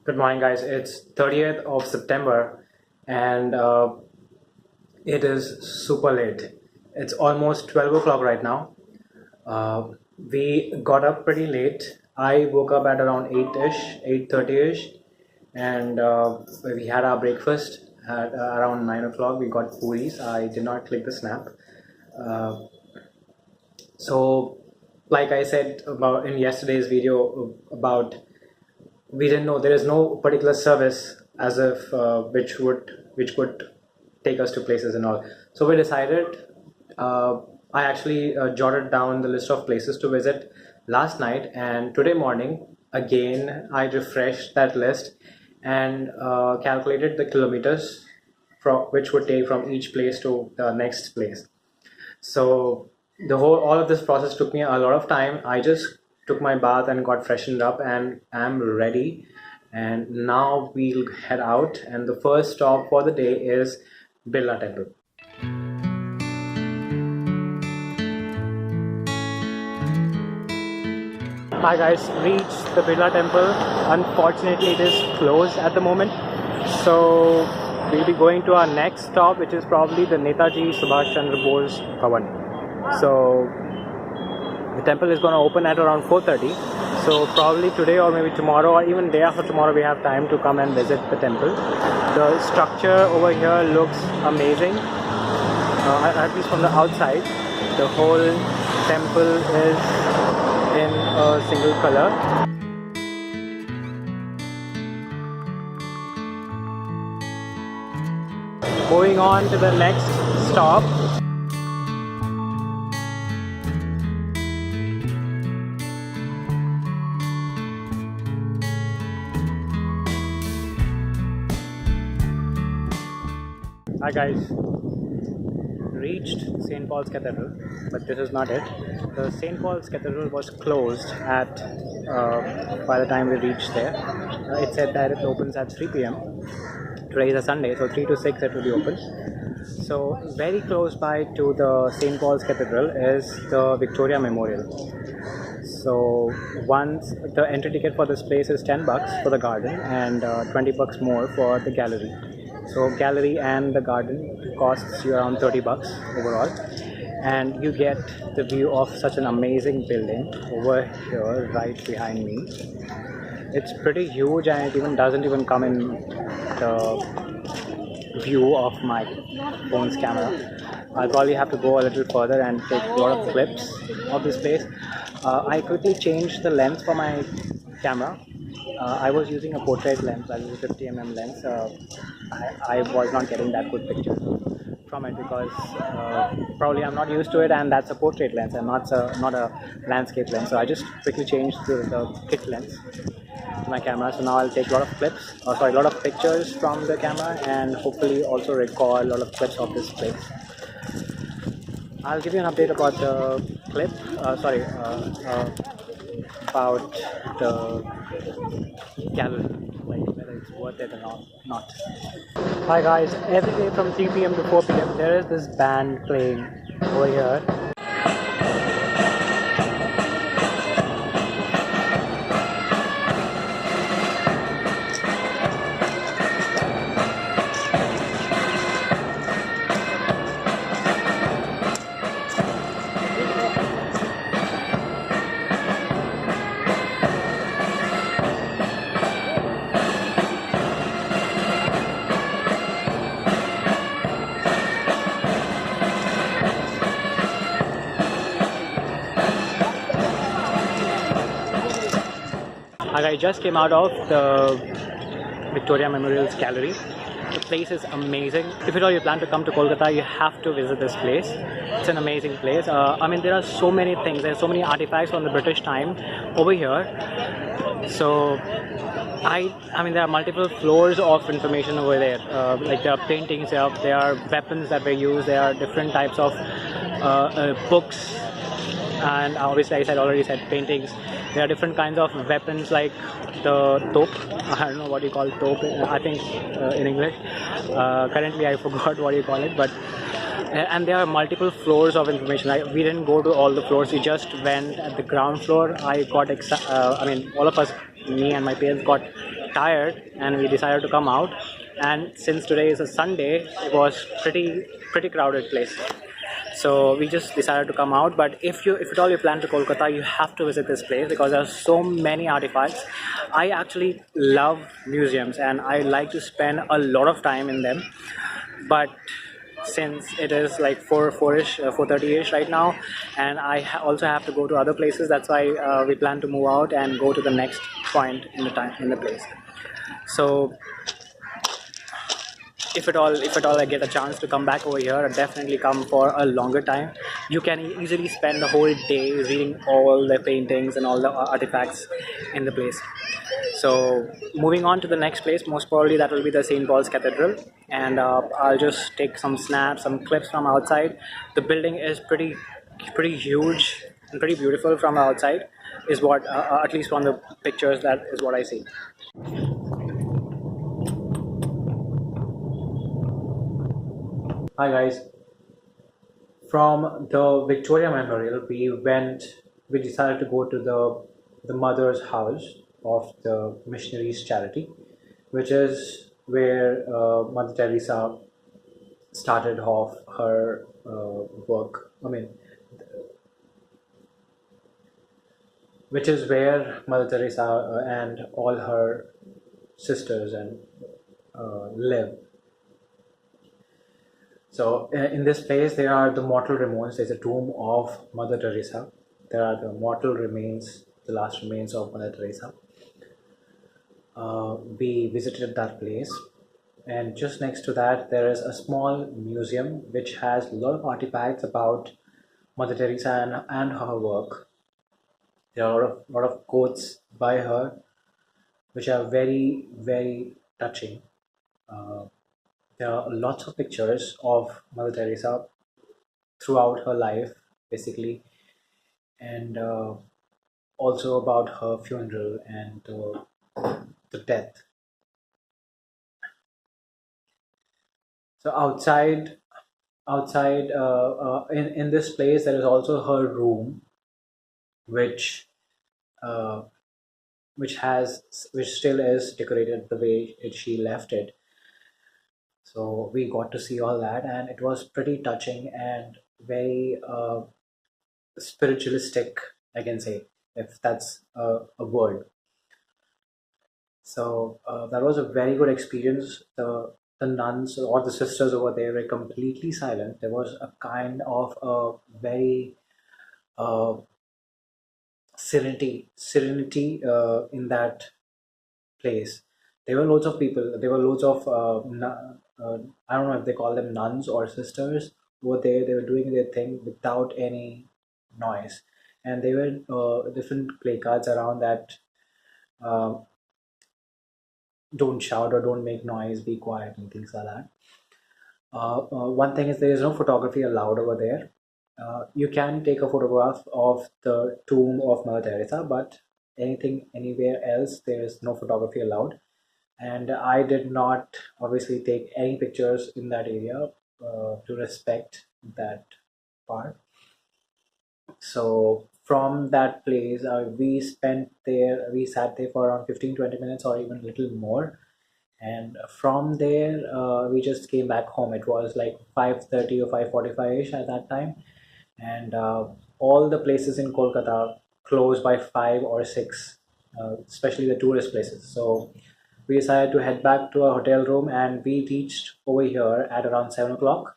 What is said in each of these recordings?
Good morning, guys. It's 30th of September and it is super late. It's almost 12 o'clock right now. We got up pretty late. I woke up at around 8-ish, 8:30-ish, and we had our breakfast at around 9 o'clock. We got puris. I did not click the snap. Uh, so, like I said about in yesterday's video about we didn't know there is no particular service as if which could take us to places and all. So we decided. I actually jotted down the list of places to visit last night, and today morning again I refreshed that list and calculated the kilometers from which would take from each place to the next place. So the whole all of this process took me a lot of time. I just took my bath and got freshened up and am ready. And now we'll head out. And the first stop for the day is Birla Temple. Hi guys, reached the Birla Temple. Unfortunately, it is closed at the moment. So we'll be going to our next stop, which is probably the Netaji Subhash Chandra Bose Bhavan. So the temple is going to open at around 4:30. So probably today or maybe tomorrow or even day after tomorrow we have time to come and visit the temple. The structure over here looks amazing, at least from the outside. The whole temple is in a single color. Moving on to the next stop. Hi guys, reached St. Paul's Cathedral, but this is not it. The St. Paul's Cathedral was closed at by the time we reached there. It said that it opens at 3 p.m. Today is a Sunday, so 3 to 6 it will be open. So very close by to the St. Paul's Cathedral is the Victoria Memorial. So once the entry ticket for this place is $10 for the garden and $20 more for the gallery. So gallery and the garden costs you around $30 overall, and you get the view of such an amazing building over here right behind me. It's pretty huge and it even doesn't even come in the view of my phone's camera. I'll probably have to go a little further and take a lot of clips of this place. I quickly changed the lens for my camera. I was using a portrait lens. I was a 50mm lens. I was not getting that good picture from it because probably I'm not used to it, and that's a portrait lens and not a landscape lens. So I just quickly changed to the kit lens to my camera. So now I'll take a lot of clips, a lot of pictures from the camera, and hopefully also record a lot of clips of this place. I'll give you an update about the clip. About the gallery, like whether it's worth it or not. Hi guys, every day from 3 p.m. to 4 p.m. there is this band playing over here. I just came out of the Victoria Memorial's gallery. The place is amazing. If at all you plan to come to Kolkata, you have to visit this place. It's an amazing place. I mean, there are so many things. There are so many artifacts from the British time over here. So, I mean, there are multiple floors of information over there. Like there are paintings, there are weapons that were used, there are different types of books, and obviously I already said paintings. There are different kinds of weapons like the top. I don't know what you call top, I think in English. Currently I forgot what you call it, but and there are multiple floors of information. We didn't go to all the floors, we just went at the ground floor. I got all of us, me and my parents, got tired and we decided to come out. And since today is a Sunday, it was pretty crowded place. So we just decided to come out. But if at all you plan to Kolkata, you have to visit this place because there are so many artifacts. I actually love museums and I like to spend a lot of time in them. But since it is like 4 4ish 4:30ish right now, and also have to go to other places, that's why we plan to move out and go to the next point in the place. So if at all I get a chance to come back over here, I'll definitely come for a longer time. You can easily spend the whole day reading all the paintings and all the artifacts in the place. So moving on to the next place, most probably that will be the St. Paul's Cathedral, and I'll just take some snaps, some clips from outside. The building is pretty huge and pretty beautiful from outside, is what at least from the pictures, that is what I see. Hi guys. From the Victoria Memorial, we decided to go to the mother's house of the missionaries charity, which is where Mother Teresa started off her work. I mean, which is where Mother Teresa and all her sisters and live. So in this place, there are the mortal remains. There's a tomb of Mother Teresa. There are the mortal remains, the last remains of Mother Teresa. We visited that place, and just next to that, there is a small museum which has a lot of artifacts about Mother Teresa and her work. There are a lot of quotes by her, which are very touching. Uh, there are lots of pictures of Mother Teresa throughout her life, basically, and also about her funeral and the death. So outside in this place, there is also her room, which uh, which still is decorated the way she left it. So we got to see all that, and it was pretty touching and very spiritualistic, I can say, if that's a word. So that was a very good experience. The nuns or the sisters over there were completely silent. There was a kind of a very uh, serenity in that place. There were loads of people. There were loads of I don't know if they call them nuns or sisters over there. They were doing their thing without any noise, and there were different placards around that. Uh, don't shout or don't make noise, be quiet, and things like that. One thing is there is no photography allowed over there. You can take a photograph of the tomb of Mother Teresa, but anything anywhere else, there is no photography allowed. And I did not obviously take any pictures in that area to respect that part. So from that place, we sat there for around 15 20 minutes or even a little more, and from there we just came back home. It was like 5:30 or 5:45 ish at that time, and all the places in Kolkata close by 5 or 6, especially the tourist places. So we decided to head back to our hotel room, and we reached over here at around 7 o'clock.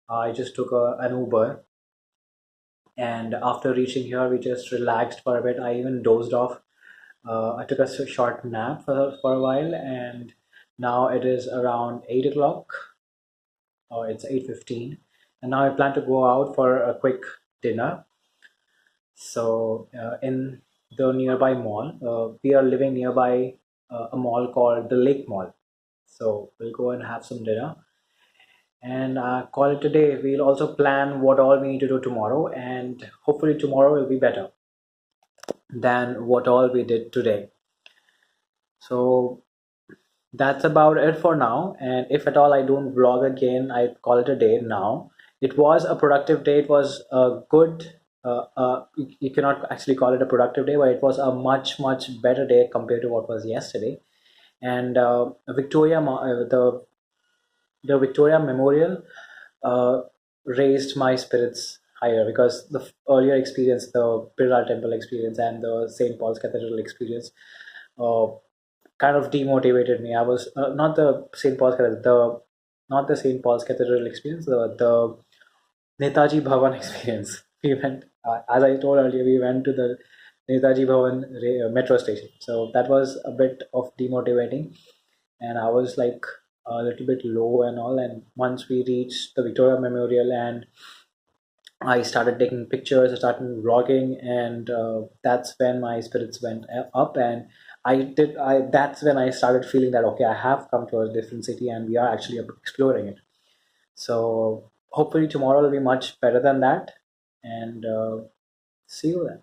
I just took an Uber, and after reaching here, we just relaxed for a bit. I even dozed off. I took a short nap for a while, and now it is around 8 o'clock, or it's 8:15, and now I plan to go out for a quick dinner. So in the nearby mall, we are living nearby a mall called the Lake Mall. So we'll go and have some dinner and call it a day. We'll also plan what all we need to do tomorrow, and hopefully tomorrow will be better than what all we did today. So that's about it for now. And if at all I don't vlog again, I call it a day now. It was a productive day. It was a good, you cannot actually call it a productive day, but it was a much better day compared to what was yesterday. and the Victoria Memorial uh, raised my spirits higher, because the earlier experience, the Birla Temple experience and the St. Paul's Cathedral experience, uh, kind of demotivated me. I was not the St. Paul's Cathedral, the not the St. Paul's Cathedral experience, the Netaji Bhavan experience. We went, as I told earlier, we went to the Netaji Bhavan metro station. So that was a bit of demotivating, and I was like a little bit low and all. And once we reached the Victoria Memorial, and I started taking pictures, I started vlogging, and that's when my spirits went up. And that's when I started feeling that okay, I have come to a different city, and we are actually exploring it. So hopefully tomorrow will be much better than that, and see you then.